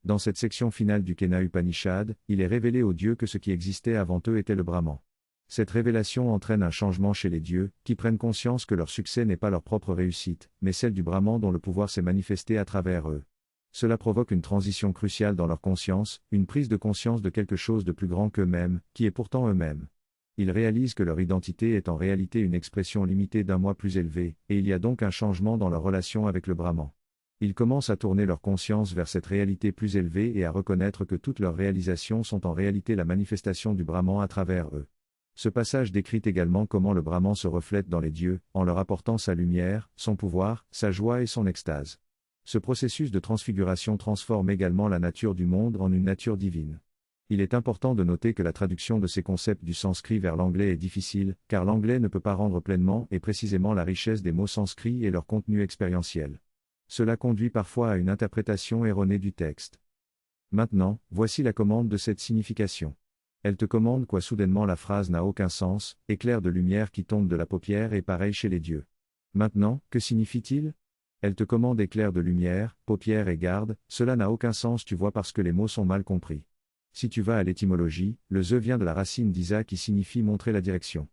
Dans cette section finale du Kena Upanishad, il est révélé aux dieux que ce qui existait avant eux était le Brahman. Cette révélation entraîne un changement chez les dieux, qui prennent conscience que leur succès n'est pas leur propre réussite, mais celle du Brahman dont le pouvoir s'est manifesté à travers eux. Cela provoque une transition cruciale dans leur conscience, une prise de conscience de quelque chose de plus grand qu'eux-mêmes, qui est pourtant eux-mêmes. Ils réalisent que leur identité est en réalité une expression limitée d'un moi plus élevé, et il y a donc un changement dans leur relation avec le Brahman. Ils commencent à tourner leur conscience vers cette réalité plus élevée et à reconnaître que toutes leurs réalisations sont en réalité la manifestation du Brahman à travers eux. Ce passage décrit également comment le Brahman se reflète dans les dieux, en leur apportant sa lumière, son pouvoir, sa joie et son extase. Ce processus de transfiguration transforme également la nature du monde en une nature divine. Il est important de noter que la traduction de ces concepts du sanskrit vers l'anglais est difficile, car l'anglais ne peut pas rendre pleinement et précisément la richesse des mots sanskrits et leur contenu expérientiel. Cela conduit parfois à une interprétation erronée du texte. Maintenant, voici la commande de cette signification. Elle te commande quoi soudainement la phrase n'a aucun sens, éclair de lumière qui tombe de la paupière est pareil chez les dieux. Maintenant, que signifie-t-il ? Elle te commande éclair de lumière, paupière et garde, cela n'a aucun sens tu vois parce que les mots sont mal compris. Si tu vas à l'étymologie, le ze vient de la racine d'isa qui signifie montrer la direction.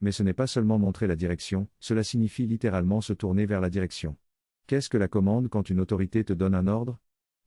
Mais ce n'est pas seulement montrer la direction, cela signifie littéralement se tourner vers la direction. Qu'est-ce que la commande quand une autorité te donne un ordre ?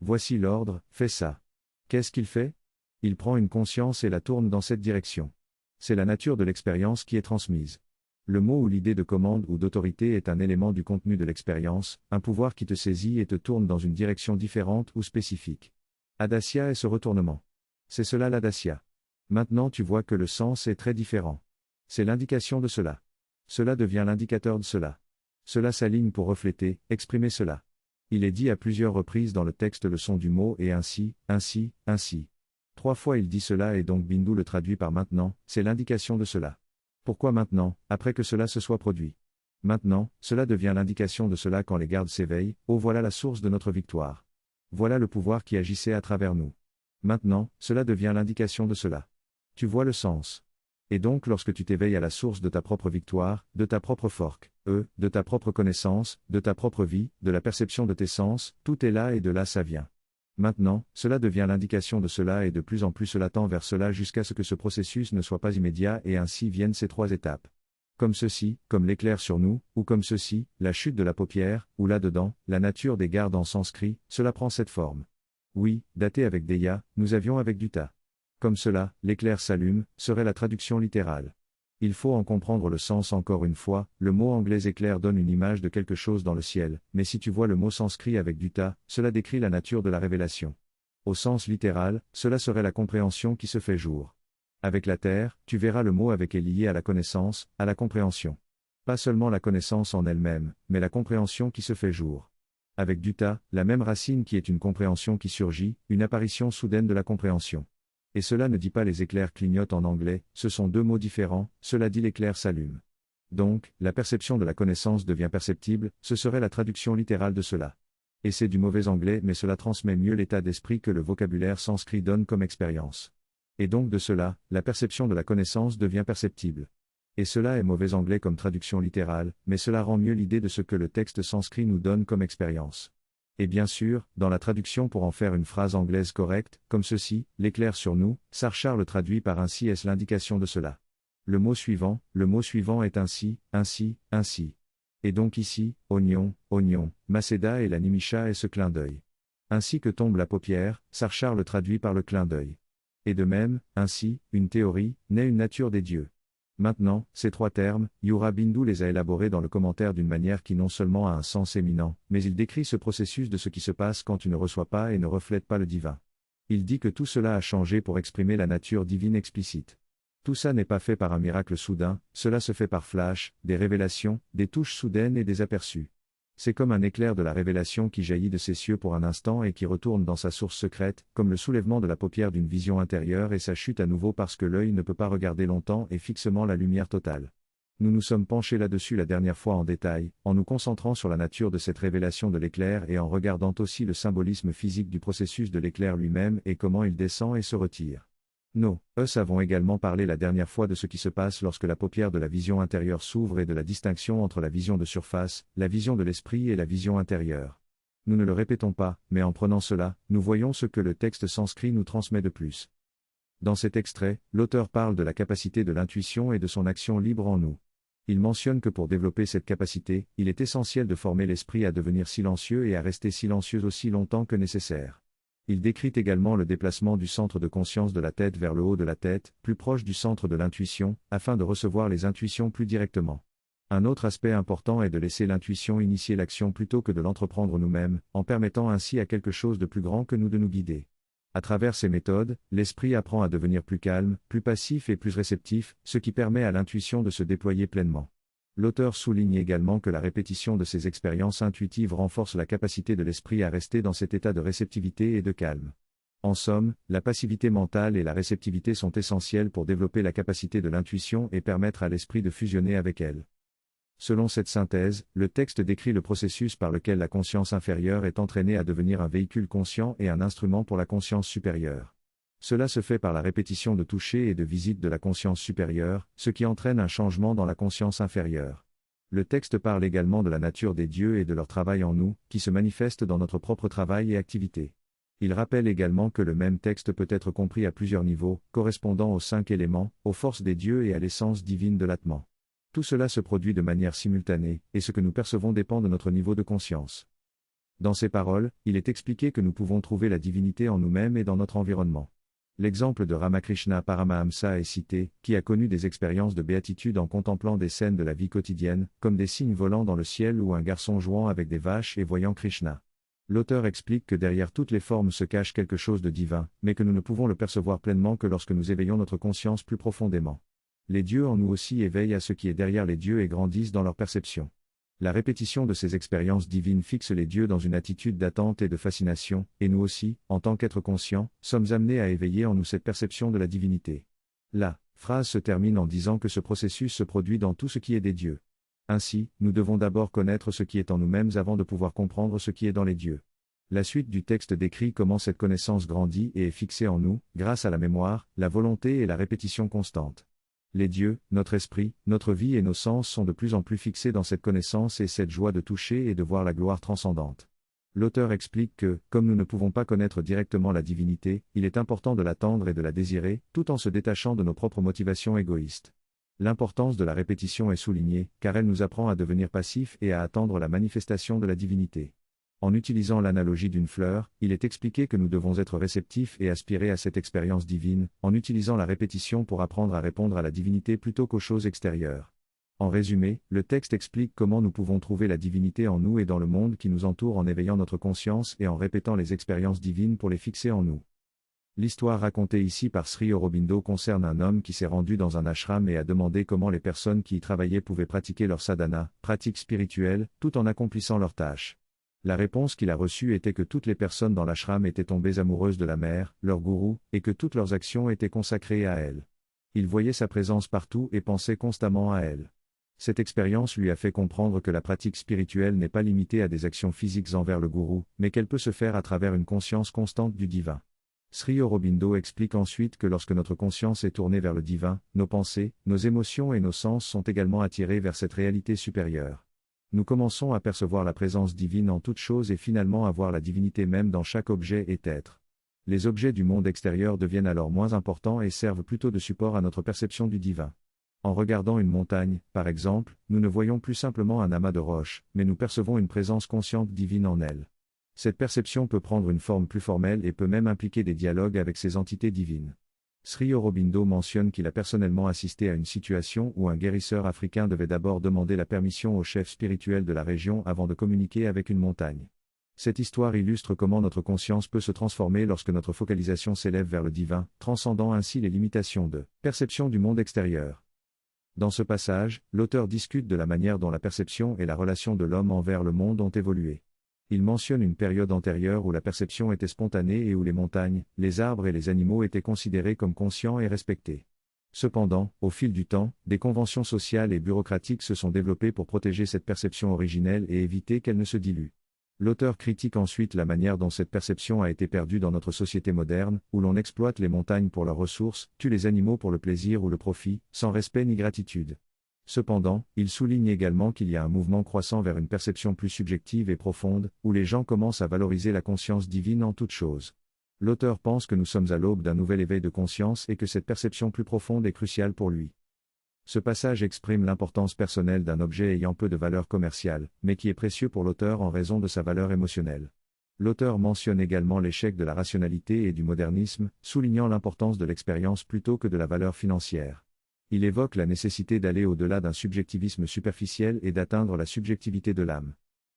Voici l'ordre, fais ça. Qu'est-ce qu'il fait ? Il prend une conscience et la tourne dans cette direction. C'est la nature de l'expérience qui est transmise. Le mot ou l'idée de commande ou d'autorité est un élément du contenu de l'expérience, un pouvoir qui te saisit et te tourne dans une direction différente ou spécifique. Adasya est ce retournement. C'est cela l'adasya. Maintenant tu vois que le sens est très différent. C'est l'indication de cela. Cela devient l'indicateur de cela. Cela s'aligne pour refléter, exprimer cela. Il est dit à plusieurs reprises dans le texte le son du mot est ainsi, ainsi, ainsi. 3 fois il dit cela et donc Bindu le traduit par maintenant, c'est l'indication de cela. Pourquoi maintenant, après que cela se soit produit ? Maintenant, cela devient l'indication de cela quand les gardes s'éveillent, oh voilà la source de notre victoire. Voilà le pouvoir qui agissait à travers nous. Maintenant, cela devient l'indication de cela. Tu vois le sens. Et donc lorsque tu t'éveilles à la source de ta propre victoire, de ta propre force, de ta propre connaissance, de ta propre vie, de la perception de tes sens, tout est là et de là ça vient. Maintenant, cela devient l'indication de cela et de plus en plus cela tend vers cela jusqu'à ce que ce processus ne soit pas immédiat et ainsi viennent ces 3 étapes. Comme ceci, comme l'éclair sur nous, ou comme ceci, la chute de la paupière, ou là-dedans, la nature des gardes en sanskrit, cela prend cette forme. Oui, daté avec Deya, nous avions avec du ta. Comme cela, l'éclair s'allume, serait la traduction littérale. Il faut en comprendre le sens encore une fois, le mot anglais éclair donne une image de quelque chose dans le ciel, mais si tu vois le mot sanskrit avec du ta, cela décrit la nature de la révélation. Au sens littéral, cela serait la compréhension qui se fait jour. Avec la terre, tu verras le mot avec est lié à la connaissance, à la compréhension. Pas seulement la connaissance en elle-même, mais la compréhension qui se fait jour. Avec du ta, la même racine qui est une compréhension qui surgit, une apparition soudaine de la compréhension. Et cela ne dit pas les éclairs clignotent en anglais, ce sont 2 mots différents, cela dit l'éclair s'allume. Donc, la perception de la connaissance devient perceptible, ce serait la traduction littérale de cela. Et c'est du mauvais anglais mais cela transmet mieux l'état d'esprit que le vocabulaire sanskrit donne comme expérience. Et donc de cela, la perception de la connaissance devient perceptible. Et cela est mauvais anglais comme traduction littérale, mais cela rend mieux l'idée de ce que le texte sanskrit nous donne comme expérience. Et bien sûr, dans la traduction pour en faire une phrase anglaise correcte, comme ceci, l'éclair sur nous, Sarchar le traduit par ainsi est l'indication de cela. Le mot suivant est ainsi, ainsi, ainsi. Et donc ici, oignon, oignon, Macéda et la nimisha est ce clin d'œil. Ainsi que tombe la paupière, Sarchar le traduit par le clin d'œil. Et de même, ainsi, une théorie, naît une nature des dieux. Maintenant, ces 3 termes, Yura Bindu les a élaborés dans le commentaire d'une manière qui non seulement a un sens éminent, mais il décrit ce processus de ce qui se passe quand tu ne reçois pas et ne reflètes pas le divin. Il dit que tout cela a changé pour exprimer la nature divine explicite. Tout ça n'est pas fait par un miracle soudain, cela se fait par flash, des révélations, des touches soudaines et des aperçus. C'est comme un éclair de la révélation qui jaillit de ses cieux pour un instant et qui retourne dans sa source secrète, comme le soulèvement de la paupière d'une vision intérieure et sa chute à nouveau parce que l'œil ne peut pas regarder longtemps et fixement la lumière totale. Nous nous sommes penchés là-dessus la dernière fois en détail, en nous concentrant sur la nature de cette révélation de l'éclair et en regardant aussi le symbolisme physique du processus de l'éclair lui-même et comment il descend et se retire. Nous avons également parlé la dernière fois de ce qui se passe lorsque la paupière de la vision intérieure s'ouvre et de la distinction entre la vision de surface, la vision de l'esprit et la vision intérieure. Nous ne le répétons pas, mais en prenant cela, nous voyons ce que le texte sanskrit nous transmet de plus. Dans cet extrait, l'auteur parle de la capacité de l'intuition et de son action libre en nous. Il mentionne que pour développer cette capacité, il est essentiel de former l'esprit à devenir silencieux et à rester silencieux aussi longtemps que nécessaire. Il décrit également le déplacement du centre de conscience de la tête vers le haut de la tête, plus proche du centre de l'intuition, afin de recevoir les intuitions plus directement. Un autre aspect important est de laisser l'intuition initier l'action plutôt que de l'entreprendre nous-mêmes, en permettant ainsi à quelque chose de plus grand que nous de nous guider. À travers ces méthodes, l'esprit apprend à devenir plus calme, plus passif et plus réceptif, ce qui permet à l'intuition de se déployer pleinement. L'auteur souligne également que la répétition de ces expériences intuitives renforce la capacité de l'esprit à rester dans cet état de réceptivité et de calme. En somme, la passivité mentale et la réceptivité sont essentielles pour développer la capacité de l'intuition et permettre à l'esprit de fusionner avec elle. Selon cette synthèse, le texte décrit le processus par lequel la conscience inférieure est entraînée à devenir un véhicule conscient et un instrument pour la conscience supérieure. Cela se fait par la répétition de toucher et de visite de la conscience supérieure, ce qui entraîne un changement dans la conscience inférieure. Le texte parle également de la nature des dieux et de leur travail en nous, qui se manifeste dans notre propre travail et activité. Il rappelle également que le même texte peut être compris à plusieurs niveaux, correspondant aux 5 éléments, aux forces des dieux et à l'essence divine de l'Atman. Tout cela se produit de manière simultanée, et ce que nous percevons dépend de notre niveau de conscience. Dans ces paroles, il est expliqué que nous pouvons trouver la divinité en nous-mêmes et dans notre environnement. L'exemple de Ramakrishna Paramahamsa est cité, qui a connu des expériences de béatitude en contemplant des scènes de la vie quotidienne, comme des cygnes volant dans le ciel ou un garçon jouant avec des vaches et voyant Krishna. L'auteur explique que derrière toutes les formes se cache quelque chose de divin, mais que nous ne pouvons le percevoir pleinement que lorsque nous éveillons notre conscience plus profondément. Les dieux en nous aussi éveillent à ce qui est derrière les dieux et grandissent dans leur perception. La répétition de ces expériences divines fixe les dieux dans une attitude d'attente et de fascination, et nous aussi, en tant qu'êtres conscients, sommes amenés à éveiller en nous cette perception de la divinité. La phrase se termine en disant que ce processus se produit dans tout ce qui est des dieux. Ainsi, nous devons d'abord connaître ce qui est en nous-mêmes avant de pouvoir comprendre ce qui est dans les dieux. La suite du texte décrit comment cette connaissance grandit et est fixée en nous, grâce à la mémoire, la volonté et la répétition constante. Les dieux, notre esprit, notre vie et nos sens sont de plus en plus fixés dans cette connaissance et cette joie de toucher et de voir la gloire transcendante. L'auteur explique que, comme nous ne pouvons pas connaître directement la divinité, il est important de l'attendre et de la désirer, tout en se détachant de nos propres motivations égoïstes. L'importance de la répétition est soulignée, car elle nous apprend à devenir passifs et à attendre la manifestation de la divinité. En utilisant l'analogie d'une fleur, il est expliqué que nous devons être réceptifs et aspirer à cette expérience divine, en utilisant la répétition pour apprendre à répondre à la divinité plutôt qu'aux choses extérieures. En résumé, le texte explique comment nous pouvons trouver la divinité en nous et dans le monde qui nous entoure en éveillant notre conscience et en répétant les expériences divines pour les fixer en nous. L'histoire racontée ici par Sri Aurobindo concerne un homme qui s'est rendu dans un ashram et a demandé comment les personnes qui y travaillaient pouvaient pratiquer leur sadhana, pratique spirituelle, tout en accomplissant leurs tâches. La réponse qu'il a reçue était que toutes les personnes dans l'ashram étaient tombées amoureuses de la mère, leur gourou, et que toutes leurs actions étaient consacrées à elle. Il voyait sa présence partout et pensait constamment à elle. Cette expérience lui a fait comprendre que la pratique spirituelle n'est pas limitée à des actions physiques envers le gourou, mais qu'elle peut se faire à travers une conscience constante du divin. Sri Aurobindo explique ensuite que lorsque notre conscience est tournée vers le divin, nos pensées, nos émotions et nos sens sont également attirés vers cette réalité supérieure. Nous commençons à percevoir la présence divine en toute chose et finalement à voir la divinité même dans chaque objet et être. Les objets du monde extérieur deviennent alors moins importants et servent plutôt de support à notre perception du divin. En regardant une montagne, par exemple, nous ne voyons plus simplement un amas de roches, mais nous percevons une présence consciente divine en elle. Cette perception peut prendre une forme plus formelle et peut même impliquer des dialogues avec ces entités divines. Sri Aurobindo mentionne qu'il a personnellement assisté à une situation où un guérisseur africain devait d'abord demander la permission au chef spirituel de la région avant de communiquer avec une montagne. Cette histoire illustre comment notre conscience peut se transformer lorsque notre focalisation s'élève vers le divin, transcendant ainsi les limitations de perception du monde extérieur. Dans ce passage, l'auteur discute de la manière dont la perception et la relation de l'homme envers le monde ont évolué. Il mentionne une période antérieure où la perception était spontanée et où les montagnes, les arbres et les animaux étaient considérés comme conscients et respectés. Cependant, au fil du temps, des conventions sociales et bureaucratiques se sont développées pour protéger cette perception originelle et éviter qu'elle ne se dilue. L'auteur critique ensuite la manière dont cette perception a été perdue dans notre société moderne, où l'on exploite les montagnes pour leurs ressources, tue les animaux pour le plaisir ou le profit, sans respect ni gratitude. Cependant, il souligne également qu'il y a un mouvement croissant vers une perception plus subjective et profonde, où les gens commencent à valoriser la conscience divine en toute chose. L'auteur pense que nous sommes à l'aube d'un nouvel éveil de conscience et que cette perception plus profonde est cruciale pour lui. Ce passage exprime l'importance personnelle d'un objet ayant peu de valeur commerciale, mais qui est précieux pour l'auteur en raison de sa valeur émotionnelle. L'auteur mentionne également l'échec de la rationalité et du modernisme, soulignant l'importance de l'expérience plutôt que de la valeur financière. Il évoque la nécessité d'aller au-delà d'un subjectivisme superficiel et d'atteindre la subjectivité de l'âme.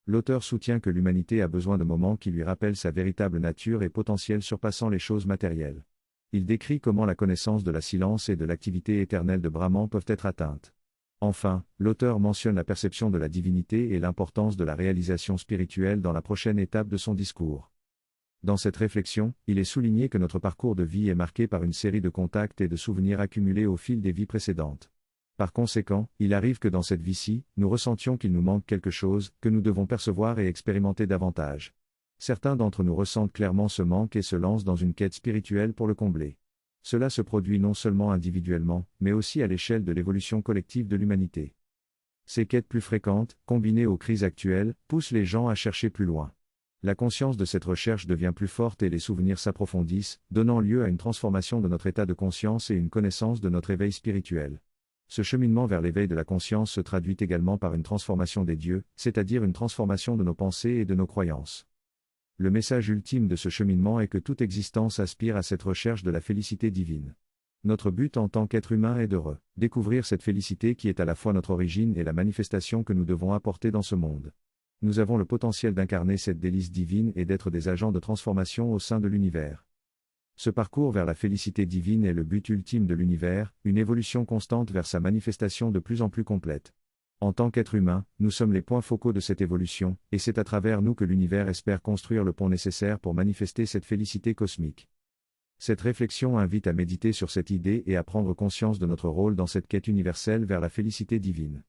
L'auteur soutient que l'humanité a besoin de moments qui lui rappellent sa véritable nature et potentiel surpassant les choses matérielles. Il décrit comment la connaissance de la silence et de l'activité éternelle de Brahman peuvent être atteintes. Enfin, l'auteur mentionne la perception de la divinité et l'importance de la réalisation spirituelle dans la prochaine étape de son discours. Dans cette réflexion, il est souligné que notre parcours de vie est marqué par une série de contacts et de souvenirs accumulés au fil des vies précédentes. Par conséquent, il arrive que dans cette vie-ci, nous ressentions qu'il nous manque quelque chose, que nous devons percevoir et expérimenter davantage. Certains d'entre nous ressentent clairement ce manque et se lancent dans une quête spirituelle pour le combler. Cela se produit non seulement individuellement, mais aussi à l'échelle de l'évolution collective de l'humanité. Ces quêtes plus fréquentes, combinées aux crises actuelles, poussent les gens à chercher plus loin. La conscience de cette recherche devient plus forte et les souvenirs s'approfondissent, donnant lieu à une transformation de notre état de conscience et une connaissance de notre éveil spirituel. Ce cheminement vers l'éveil de la conscience se traduit également par une transformation des dieux, c'est-à-dire une transformation de nos pensées et de nos croyances. Le message ultime de ce cheminement est que toute existence aspire à cette recherche de la félicité divine. Notre but en tant qu'être humain est de redécouvrir cette félicité qui est à la fois notre origine et la manifestation que nous devons apporter dans ce monde. Nous avons le potentiel d'incarner cette délice divine et d'être des agents de transformation au sein de l'univers. Ce parcours vers la félicité divine est le but ultime de l'univers, une évolution constante vers sa manifestation de plus en plus complète. En tant qu'être humain, nous sommes les points focaux de cette évolution, et c'est à travers nous que l'univers espère construire le pont nécessaire pour manifester cette félicité cosmique. Cette réflexion invite à méditer sur cette idée et à prendre conscience de notre rôle dans cette quête universelle vers la félicité divine.